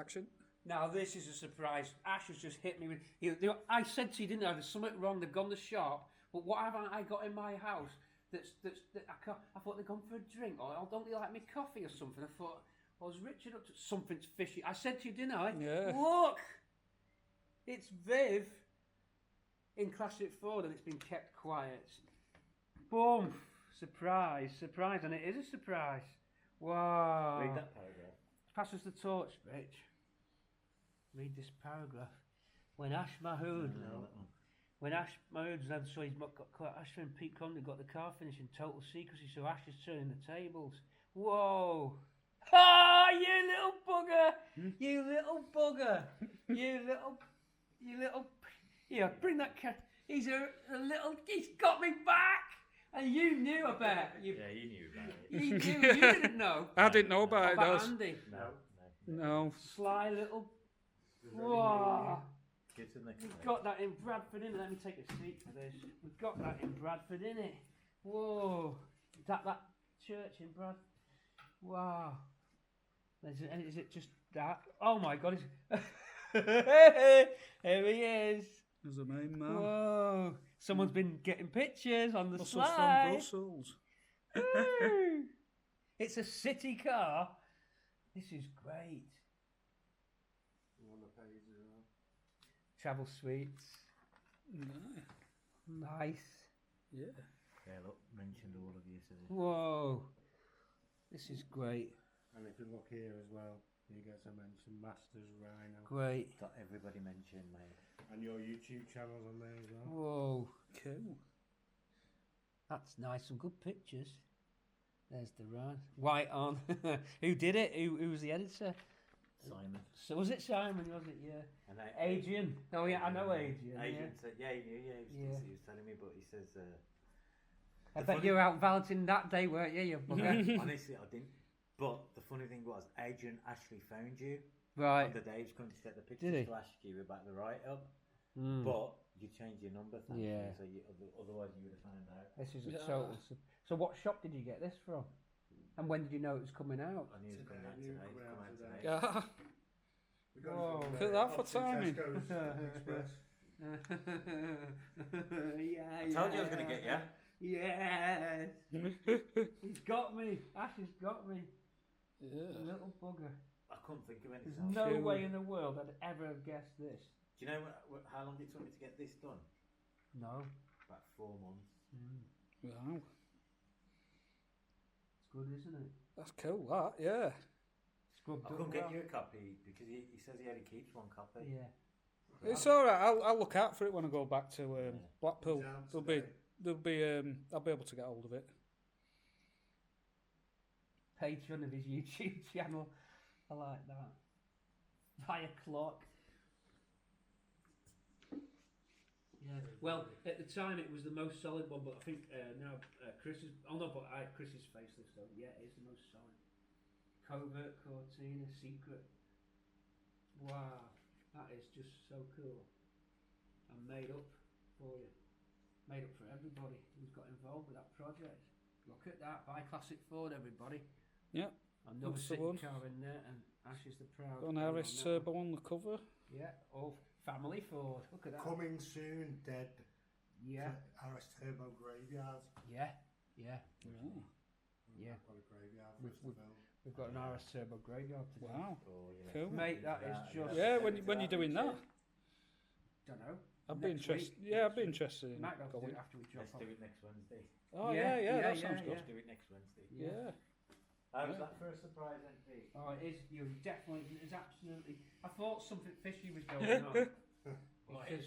Action. Now this is a surprise. Ash has just hit me with. I said to you, didn't I? There's something wrong. They've gone to the shop. But what haven't I got in my house? That I thought they'd gone for a drink. Or don't they like me coffee or something? I thought, well, was Richard up to something's fishy? I said to you, didn't I? Yeah. Look, it's Viv in Classic Ford, and it's been kept quiet. Boom! Surprise, and it is a surprise. Wow. Read that paragraph. Pass us the torch, Rich. Read this paragraph. When Ash Mahmood, when Ash Mahmood then saw he's got Ash and Pete Condon got the car finished in total secrecy, so Ash is turning the tables. Whoa! Ah, you little bugger! You little bugger! You little. Yeah, bring that cat. He's a little. He's got me back. And you knew, I bet. Yeah, you knew about it. You knew. You didn't know. I didn't know about it. About Andy. No. Sly little. Whoa. Get in the We've got that in Bradford, innit? Let me take a seat for this. We've got that in Bradford, innit? Whoa. That church in Bradford. Wow. Is it just that? Oh my God. Here he is. There's a main man. Whoa. Someone's been getting pictures on the Brussels slide. from Brussels. Woo. It's a city car. This is great. On the page as well. Travel suites. Nice. Yeah. Yeah, look, mentioned all of you. So Whoa. This is great. And if you look here as well, you get to mention Masters Rhino. Great. got everybody mentioned, mate. And your YouTube channel's on there as well. Whoa. Cool. That's nice. Some good pictures. There's the run. White on. Who did it? Who was the editor? Simon. So was it Simon? Was it? Yeah. And Adrian. Oh yeah, I know Adrian. Adrian Yeah. said, yeah, he knew, he was telling me, but he says, I bet you were out Valentine that day, weren't you? You bugger. honestly, I didn't. But the funny thing was, Adrian actually phoned you Right. on the day he was coming to take the pictures Did he? to ask you about the write-up. Mm. But you changed your number, thankfully, Yeah. so otherwise you would have found out. This is a total. So what shop did you get this from? And when did you know it was coming out? I knew it was coming out Today, today. knew it It's was come out coming out today. Yeah. We got Whoa. it from, Look at that for opposite timing. Tesco's Express. Yeah. I told you I was going to get you. Yes. He's got me. Ash has got me. Yeah. Little bugger. I couldn't think of anything There's else. no way in the world I'd ever have guessed this. Do you know how long it took me to get this done? No. About 4 months. Wow. It's good, isn't it? That's cool, that, yeah. Scrubbed I up couldn't get well. you a copy because he says he only keeps one copy. Yeah. It's alright, I'll look out for it when I go back to Blackpool. Down There'll be I'll be able to get hold of it. Patron of his YouTube channel. I like that. Via clock. Yeah. Well, at the time it was the most solid one, but I think now Chris is. Oh no, but Chris's facelift. So yeah, it is the most solid. Covert Cortina secret. Wow, that is just so cool. And made up for you. Made up for everybody who's got involved with that project. Look at that. Buy Classic Ford, everybody. Yeah. Another That's the city one. car in there, and Ash is the proud. Got an owner RS on that Turbo one. on the cover. Yeah, all family Ford. Look at that. Coming soon, dead. Yeah, RS Turbo Graveyard. yeah, yeah. Oh, Yeah. Got a graveyard for We've- us to build. We've got an RS Turbo graveyard today. wow. Oh, yeah. Cool. Mate, that is just. Yeah, when you're doing that, Don't know. I'd be Next interested. week. Yeah, I'd be interested in Might have to do going. it after we drop Let's off. do it next Wednesday. Oh Yeah, yeah, yeah, that yeah, sounds yeah. good. Let's do it next Wednesday. Yeah. How's Yeah. that for a surprise entry? Oh, it is. You definitely. It's absolutely. I thought something fishy was going on because.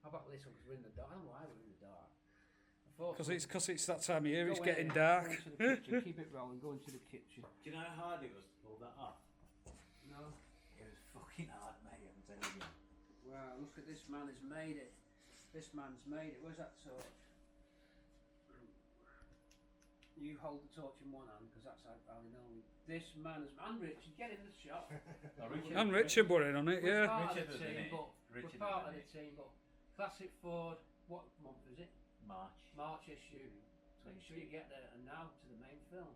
How about this one? Because we're in the dark. I don't know why we're in the dark. I thought. Because it's that time of year. It's Go getting in, dark. Go into the kitchen, keep it rolling. Go into the kitchen. Do you know how hard it was to pull that off? No. It was fucking hard, mate, I'm telling you. Wow, look at this man has made it. This man's made it. Where's that torch? You hold the torch in one hand because that's how I know. This man has. And Richard, get in the shop. And Richard were in on it, We're yeah. part Richard of was the in team, it. but Richard we're part was of in the it. team. But Classic Ford, what month is it? March. March issue. Make sure you get there. And now to the main film.